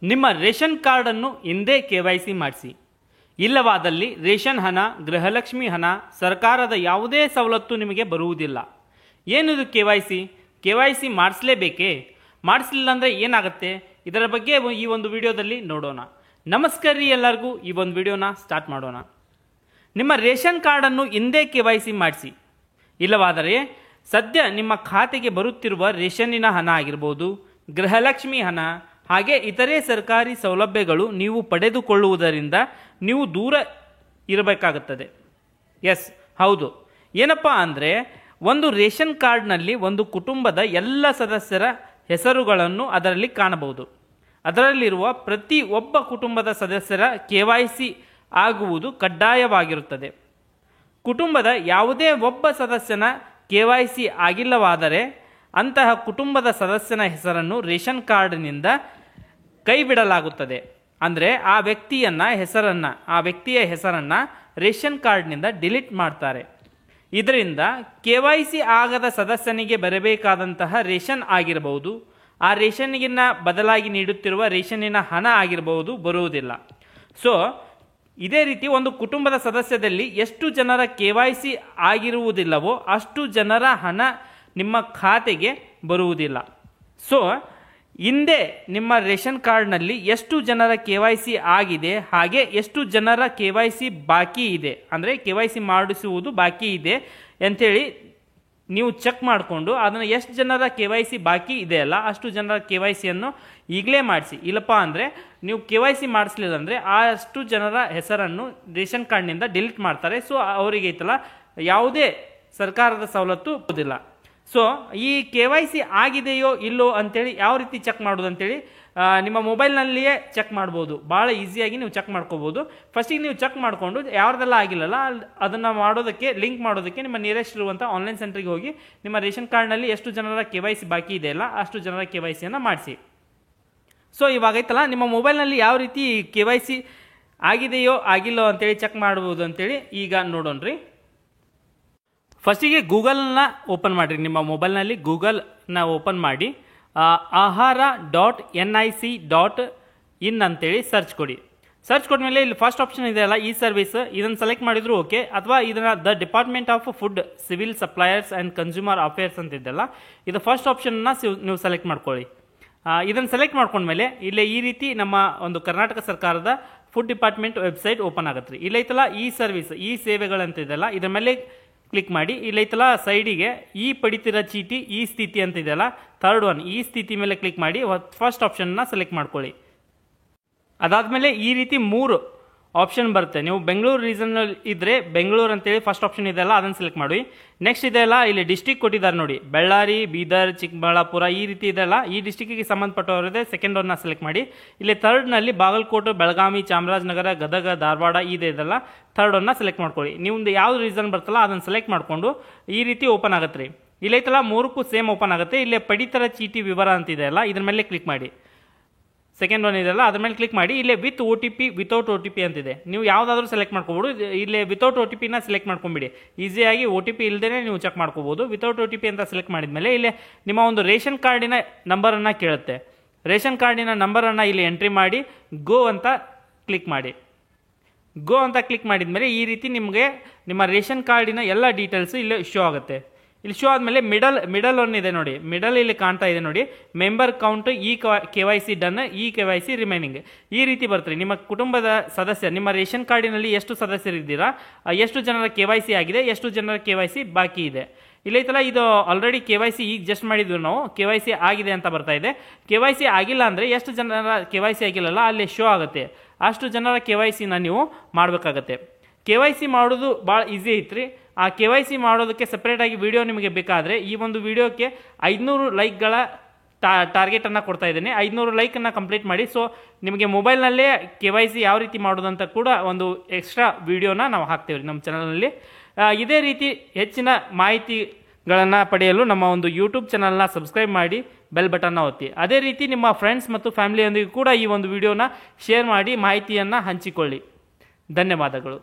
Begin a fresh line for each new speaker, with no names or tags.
ನಿಮ್ಮ ರೇಷನ್ ಕಾರ್ಡನ್ನು ಇಂದೇ KYC ಮಾಡಿಸಿ. ಇಲ್ಲವಾದಲ್ಲಿ ರೇಷನ್ ಹಣ, ಗೃಹಲಕ್ಷ್ಮಿ ಹಣ, ಸರ್ಕಾರದ ಯಾವುದೇ ಸವಲತ್ತು ನಿಮಗೆ ಬರುವುದಿಲ್ಲ. ಏನಿದು KYC ಮಾಡಿಸಲೇಬೇಕೇ? ಮಾಡಿಸಲಿಲ್ಲ ಅಂದರೆ ಏನಾಗುತ್ತೆ? ಇದರ ಬಗ್ಗೆ ಈ ಒಂದು ವಿಡಿಯೋದಲ್ಲಿ ನೋಡೋಣ. ನಮಸ್ಕಾರ ರೀ ಎಲ್ಲರಿಗೂ. ಈ ಒಂದು ವಿಡಿಯೋನ ಸ್ಟಾರ್ಟ್ ಮಾಡೋಣ. ನಿಮ್ಮ ರೇಷನ್ ಕಾರ್ಡನ್ನು ಇಂದೇ KYC ಮಾಡಿಸಿ. ಇಲ್ಲವಾದರೆ ಸದ್ಯ ನಿಮ್ಮ ಖಾತೆಗೆ ಬರುತ್ತಿರುವ ರೇಷನ್ನಿನ ಹಣ ಆಗಿರ್ಬೋದು, ಗೃಹಲಕ್ಷ್ಮಿ ಹಣ, ಹಾಗೆ ಇತರೆ ಸರ್ಕಾರಿ ಸೌಲಭ್ಯಗಳು ನೀವು ಪಡೆದುಕೊಳ್ಳುವುದರಿಂದ ನೀವು ದೂರ ಇರಬೇಕಾಗುತ್ತದೆ. ಎಸ್, ಹೌದು. ಏನಪ್ಪ ಅಂದರೆ, ಒಂದು ರೇಷನ್ ಕಾರ್ಡ್ನಲ್ಲಿ ಒಂದು ಕುಟುಂಬದ ಎಲ್ಲ ಸದಸ್ಯರ ಹೆಸರುಗಳನ್ನು ಅದರಲ್ಲಿ ಕಾಣಬಹುದು. ಅದರಲ್ಲಿರುವ ಪ್ರತಿ ಒಬ್ಬ ಕುಟುಂಬದ ಸದಸ್ಯರ KYC ಆಗುವುದು ಕಡ್ಡಾಯವಾಗಿರುತ್ತದೆ. ಕುಟುಂಬದ ಯಾವುದೇ ಒಬ್ಬ ಸದಸ್ಯನ KYC ಆಗಿಲ್ಲವಾದರೆ ಅಂತಹ ಕುಟುಂಬದ ಸದಸ್ಯನ ಹೆಸರನ್ನು ರೇಷನ್ ಕಾರ್ಡ್ನಿಂದ ಕೈ ಬಿಡಲಾಗುತ್ತದೆ. ಅಂದರೆ ಆ ವ್ಯಕ್ತಿಯ ಹೆಸರನ್ನು ರೇಷನ್ ಕಾರ್ಡ್ನಿಂದ ಡಿಲೀಟ್ ಮಾಡ್ತಾರೆ. ಇದರಿಂದ KYC ಆಗದ ಸದಸ್ಯನಿಗೆ ಬರಬೇಕಾದಂತಹ ರೇಷನ್ ಆಗಿರಬಹುದು, ಆ ರೇಷನ್ಗಿನ್ನ ಬದಲಾಗಿ ನೀಡುತ್ತಿರುವ ರೇಷನ್ನಿನ ಹಣ ಆಗಿರಬಹುದು, ಬರುವುದಿಲ್ಲ. ಸೊ ಇದೇ ರೀತಿ ಒಂದು ಕುಟುಂಬದ ಸದಸ್ಯದಲ್ಲಿ ಎಷ್ಟು ಜನರ KYC ಆಗಿರುವುದಿಲ್ಲವೋ ಅಷ್ಟು ಜನರ ಹಣ ನಿಮ್ಮ ಖಾತೆಗೆ ಬರುವುದಿಲ್ಲ. ಸೊ ಹಿಂದೆ ನಿಮ್ಮ ರೇಷನ್ ಕಾರ್ಡ್ನಲ್ಲಿ ಎಷ್ಟು ಜನರ KYC ಆಗಿದೆ, ಹಾಗೆ ಎಷ್ಟು ಜನರ KYC ಬಾಕಿ ಇದೆ, ಅಂದರೆ KYC ಮಾಡಿಸುವುದು ಬಾಕಿ ಇದೆ ಅಂಥೇಳಿ ನೀವು ಚೆಕ್ ಮಾಡಿಕೊಂಡು ಅದನ್ನು ಎಷ್ಟು ಜನರ KYC ಬಾಕಿ ಇದೆಯಲ್ಲ ಅಷ್ಟು ಜನರ KYCಯನ್ನು ಈಗಲೇ ಮಾಡಿಸಿ. ಇಲ್ಲಪ್ಪ ಅಂದರೆ ನೀವು KYC ಮಾಡಿಸ್ಲಿಲ್ಲ ಅಂದರೆ ಅಷ್ಟು ಜನರ ಹೆಸರನ್ನು ರೇಷನ್ ಕಾರ್ಡ್ನಿಂದ ಡಿಲೀಟ್ ಮಾಡ್ತಾರೆ. ಸೊ ಅವರಿಗೆ ಐತಲ್ಲ ಯಾವುದೇ ಸರ್ಕಾರದ ಸವಲತ್ತು ಬರೋದಿಲ್ಲ. ಸೊ ಈ KYC ಆಗಿದೆಯೋ ಇಲ್ಲೋ ಅಂತೇಳಿ ಯಾವ ರೀತಿ ಚೆಕ್ ಮಾಡೋದು ಅಂತೇಳಿ ನಿಮ್ಮ ಮೊಬೈಲ್ನಲ್ಲಿಯೇ ಚೆಕ್ ಮಾಡ್ಬೋದು. ಭಾಳ ಈಸಿಯಾಗಿ ನೀವು ಚೆಕ್ ಮಾಡ್ಕೋಬೋದು. ಫಸ್ಟಿಗೆ ನೀವು ಚೆಕ್ ಮಾಡಿಕೊಂಡು ಯಾವ್ದೆಲ್ಲ ಆಗಿಲ್ಲಲ್ಲ ಅದನ್ನು ಮಾಡೋದಕ್ಕೆ ಲಿಂಕ್ ಮಾಡೋದಕ್ಕೆ ನಿಮ್ಮ ನಿಯರೆಸ್ಟ್ ಇರುವಂಥ ಆನ್ಲೈನ್ ಸೆಂಟ್ರಿಗೆ ಹೋಗಿ ನಿಮ್ಮ ರೇಷನ್ ಕಾರ್ಡ್ನಲ್ಲಿ ಎಷ್ಟು ಜನರ KYC ಬಾಕಿ ಇದೆಯಲ್ಲ ಅಷ್ಟು ಜನರ KYCಯನ್ನು ಮಾಡಿಸಿ. ಸೊ ಇವಾಗೈತಲ್ಲ ನಿಮ್ಮ ಮೊಬೈಲ್ನಲ್ಲಿ ಯಾವ ರೀತಿ KYC ಆಗಿದೆಯೋ ಆಗಿಲ್ಲೋ ಅಂತೇಳಿ ಚೆಕ್ ಮಾಡ್ಬೋದು ಅಂತೇಳಿ ಈಗ ನೋಡೋಣ್ರಿ. ಫಸ್ಟಿಗೆ ಗೂಗಲ್ನ ಓಪನ್ ಮಾಡಿರಿ. ನಿಮ್ಮ ಮೊಬೈಲ್ನಲ್ಲಿ ಗೂಗಲ್ನ ಓಪನ್ ಮಾಡಿ ahara.nic.in ಅಂತೇಳಿ ಸರ್ಚ್ ಕೊಡಿ. ಸರ್ಚ್ ಕೊಟ್ಮೇಲೆ ಇಲ್ಲಿ ಫಸ್ಟ್ ಆಪ್ಷನ್ ಇದೆಯಲ್ಲ ಈ ಸರ್ವಿಸ್, ಇದನ್ನು ಸೆಲೆಕ್ಟ್ ಮಾಡಿದ್ರು ಓಕೆ. ಅಥವಾ ಇದನ್ನು the department of food, civil suppliers and consumer affairs ಅಂತ ಇದೆಯಲ್ಲ ಇದು ಫಸ್ಟ್ ಆಪ್ಷನ್ನ ನೀವು ಸೆಲೆಕ್ಟ್ ಮಾಡ್ಕೊಳ್ಳಿ. ಇದನ್ನು ಸೆಲೆಕ್ಟ್ ಮಾಡ್ಕೊಂಡ್ಮೇಲೆ ಇಲ್ಲೇ ಈ ರೀತಿ ನಮ್ಮ ಒಂದು ಕರ್ನಾಟಕ ಸರ್ಕಾರದ ಫುಡ್ ಡಿಪಾರ್ಟ್ಮೆಂಟ್ ವೆಬ್ಸೈಟ್ ಓಪನ್ ಆಗತ್ತೆ ರೀ. ಇಲ್ಲೈತಲ್ಲ ಈ ಸರ್ವಿಸ್, ಈ ಸೇವೆಗಳಂತ ಇದೆಯಲ್ಲ ಇದ್ರ ಮೇಲೆ ಕ್ಲಿಕ್ ಮಾಡಿ. ಇಲ್ಲೈತಲ್ಲ ಸೈಡಿಗೆ ಈ ಪಡಿತಿರೋ ಚೀಟಿ ಈ ಸ್ಥಿತಿ ಅಂತ ಇದೆಯಲ್ಲ ಥರ್ಡ್ ಒನ್, ಈ ಸ್ಥಿತಿ ಮೇಲೆ ಕ್ಲಿಕ್ ಮಾಡಿ ಫಸ್ಟ್ ಆಪ್ಷನ್ನ ಸೆಲೆಕ್ಟ್ ಮಾಡ್ಕೊಳ್ಳಿ. ಅದಾದಮೇಲೆ ಈ ರೀತಿ 3 ಆಪ್ಷನ್ ಬರುತ್ತೆ. ನೀವು ಬೆಂಗಳೂರು ರೀಸನ್ನಲ್ಲಿ ಇದ್ದರೆ ಬೆಂಗಳೂರು ಅಂತೇಳಿ ಫಸ್ಟ್ ಆಪ್ಷನ್ ಇದೆಯಲ್ಲ ಅದನ್ನು ಸೆಲೆಕ್ಟ್ ಮಾಡಿ. ನೆಕ್ಸ್ಟ್ ಇದೆಯಲ್ಲ ಇಲ್ಲಿ ಡಿಸ್ಟಿಕ್ ಕೊಟ್ಟಿದ್ದಾರೆ ನೋಡಿ, ಬಳ್ಳಾರಿ, ಬೀದರ್, ಚಿಕ್ಕಬಳ್ಳಾಪುರ ಈ ರೀತಿ ಇದೆಯಲ್ಲ ಈ ಡಿಸ್ಟಿಕ್ಕಿಗೆ ಸಂಬಂಧಪಟ್ಟವರಿದೆ ಸೆಕೆಂಡ್ ಒನ್ನ ಸೆಲೆಕ್ಟ್ ಮಾಡಿ. ಇಲ್ಲಿ ಥರ್ಡ್ನಲ್ಲಿ ಬಾಗಲಕೋಟೆ, ಬೆಳಗಾವಿ, ಚಾಮರಾಜನಗರ, ಗದಗ, ಧಾರವಾಡ ಇದೆಯಲ್ಲ ಥರ್ಡ್ ಒನ್ನ ಸೆಲೆಕ್ಟ್ ಮಾಡ್ಕೊಳ್ಳಿ. ನೀವು ಯಾವ್ದು ರೀಸನ್ ಬರ್ತಲ್ಲ ಅದನ್ನು ಸೆಲೆಕ್ಟ್ ಮಾಡಿಕೊಂಡು ಈ ರೀತಿ ಓಪನ್ ಆಗುತ್ತೆ ರೀ. ಇಲ್ಲೈತಲ್ಲ 3ಕ್ಕೂ ಸೇಮ್ ಓಪನ್ ಆಗುತ್ತೆ. ಇಲ್ಲೇ ಪಡಿತರ ಚೀಟಿ ವಿವರ ಅಂತಿದೆಯಲ್ಲ ಇದ್ರ ಮೇಲೆ ಕ್ಲಿಕ್ ಮಾಡಿ. ಸೆಕೆಂಡ್ ಒನ್ ಇದೆಯಲ್ಲ ಅದ್ರ ಮೇಲೆ ಕ್ಲಿಕ್ ಮಾಡಿ. ಇಲ್ಲೇ ವಿತ್ OTP, ವಿತೌಟ್ OTP ಅಂತಿದೆ. ನೀವು ಯಾವುದಾದ್ರೂ ಸೆಲೆಕ್ಟ್ ಮಾಡ್ಕೋಬೋದು. ಇಲ್ಲೇ ವಿತೌಟ್ OTPನ ಸೆಲೆಕ್ಟ್ ಮಾಡ್ಕೊಂಬಿಡಿ. ಈಸಿಯಾಗಿ OTP ಇಲ್ಲದೇ ನೀವು ಚೆಕ್ ಮಾಡ್ಕೋಬೋದು. ವಿತೌಟ್ OTP ಅಂತ ಸೆಲೆಕ್ಟ್ ಮಾಡಿದ್ಮೇಲೆ ಇಲ್ಲಿ ನಿಮ್ಮ ಒಂದು ರೇಷನ್ ಕಾರ್ಡಿನ ನಂಬರನ್ನು ಕೇಳುತ್ತೆ. ರೇಷನ್ ಕಾರ್ಡಿನ ನಂಬರನ್ನು ಇಲ್ಲಿ ಎಂಟ್ರಿ ಮಾಡಿ ಗೋ ಅಂತ ಕ್ಲಿಕ್ ಮಾಡಿ. ಗೋ ಅಂತ ಕ್ಲಿಕ್ ಮಾಡಿದ್ಮೇಲೆ ಈ ರೀತಿ ನಿಮಗೆ ನಿಮ್ಮ ರೇಷನ್ ಕಾರ್ಡಿನ ಎಲ್ಲ ಡೀಟೇಲ್ಸು ಇಲ್ಲಿ ಶೋ ಆಗುತ್ತೆ. ಇಲ್ಲಿ ಶೋ ಆದಮೇಲೆ ಮಿಡಲ್ ಒನ್ ಇದೆ ನೋಡಿ, ಮಿಡಲ್ ಇಲ್ಲಿ ಕಾಣ್ತಾ ಇದೆ ನೋಡಿ, member count KYC done, KYC remaining ಈ ರೀತಿ ಬರ್ತೀರಿ. ನಿಮ್ಮ ಕುಟುಂಬದ ಸದಸ್ಯ ನಿಮ್ಮ ರೇಷನ್ ಕಾರ್ಡಿನಲ್ಲಿ ಎಷ್ಟು ಸದಸ್ಯರಿದ್ದೀರಾ, ಎಷ್ಟು ಜನರ KYC ಆಗಿದೆ, ಎಷ್ಟು ಜನರ KYC ಬಾಕಿ ಇದೆ. ಇಲ್ಲೈತಲ್ಲ ಇದು ಆಲ್ರೆಡಿ KYC ಈಗ ಜಸ್ಟ್ ಮಾಡಿದ್ವಿ ನಾವು, KYC ಆಗಿದೆ ಅಂತ ಬರ್ತಾ ಇದೆ. KYC ಆಗಿಲ್ಲ ಅಂದರೆ ಎಷ್ಟು ಜನರ KYC ಆಗಿಲ್ಲಲ್ಲ ಅಲ್ಲಿ ಶೋ ಆಗುತ್ತೆ, ಅಷ್ಟು ಜನರ KYCನ ನೀವು ಮಾಡಬೇಕಾಗತ್ತೆ. KYC ಮಾಡೋದು ಭಾಳ ಈಸಿ ಐತ್ರಿ. ಆ KYC ಮಾಡೋದಕ್ಕೆ ಸಪ್ರೇಟಾಗಿ ವಿಡಿಯೋ ನಿಮಗೆ ಬೇಕಾದರೆ ಈ ಒಂದು ವಿಡಿಯೋಕ್ಕೆ 500 ಲೈಕ್ಗಳ ಟಾರ್ಗೆಟನ್ನು ಕೊಡ್ತಾ ಇದ್ದೀನಿ. 500 ಲೈಕನ್ನು ಕಂಪ್ಲೀಟ್ ಮಾಡಿ. ಸೊ ನಿಮಗೆ ಮೊಬೈಲ್ನಲ್ಲೇ KYC ಯಾವ ರೀತಿ ಮಾಡೋದಂತ ಕೂಡ ಒಂದು ಎಕ್ಸ್ಟ್ರಾ ವಿಡಿಯೋನ ನಾವು ಹಾಕ್ತೇವೆ ನಮ್ಮ ಚಾನಲ್ನಲ್ಲಿ. ಇದೇ ರೀತಿ ಹೆಚ್ಚಿನ ಮಾಹಿತಿಗಳನ್ನು ಪಡೆಯಲು ನಮ್ಮ ಒಂದು ಯೂಟ್ಯೂಬ್ ಚಾನಲ್ನ ಸಬ್ಸ್ಕ್ರೈಬ್ ಮಾಡಿ ಬೆಲ್ ಬಟನ್ನ ಒತ್ತಿ. ಅದೇ ರೀತಿ ನಿಮ್ಮ ಫ್ರೆಂಡ್ಸ್ ಮತ್ತು ಫ್ಯಾಮಿಲಿಯೊಂದಿಗೆ ಕೂಡ ಈ ಒಂದು ವಿಡಿಯೋನ ಶೇರ್ ಮಾಡಿ ಮಾಹಿತಿಯನ್ನು ಹಂಚಿಕೊಳ್ಳಿ. ಧನ್ಯವಾದಗಳು.